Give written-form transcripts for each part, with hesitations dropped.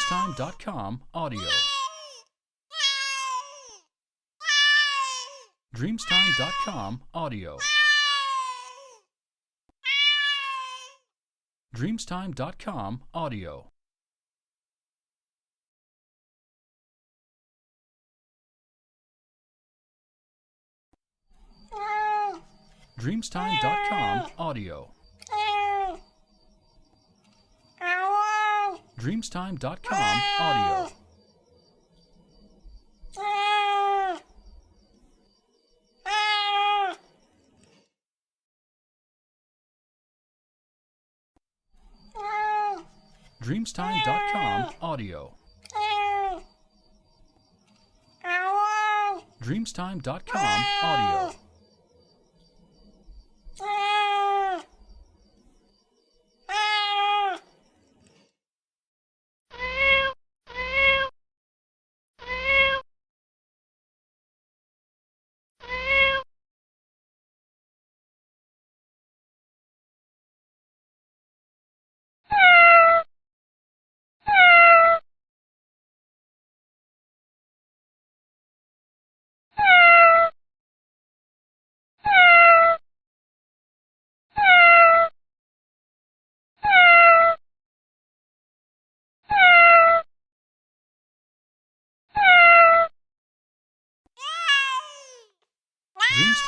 Dreamstime.com audio. Dreamstime.com audio. Dreamstime.com audio. Dreamstime.com audio. Dreamstime.com audio. Dreamstime.com audio. Dreamstime.com audio.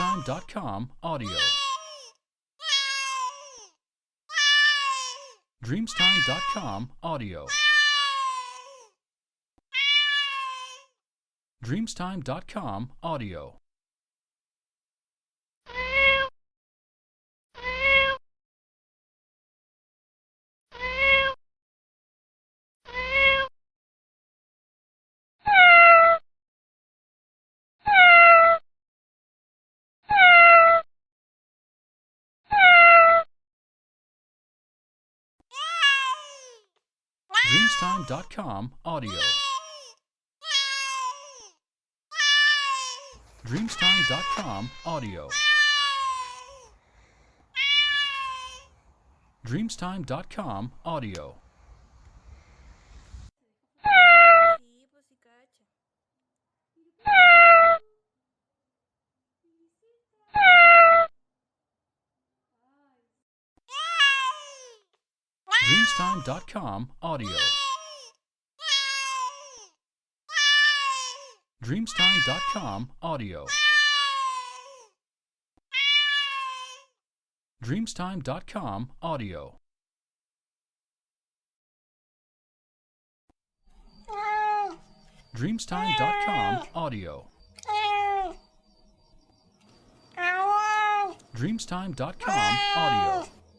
Dreamstime.com audio. Dreamstime.com audio. Dreamstime.com audio. Dreamstime.com audio. Dreamstime.com audio. Dreamstime.com audio. Sí, pues sí, cacha. Dreamstime.com audio. Dreamstime.com audio. Dreamstime.com audio. Dreamstime.com audio.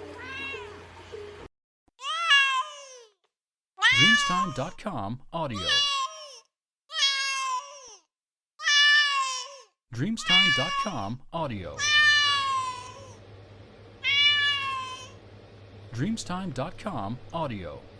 Dreamstime.com audio. Dreamstime.com audio. Dreamstime.com audio. Dreamstime.com audio.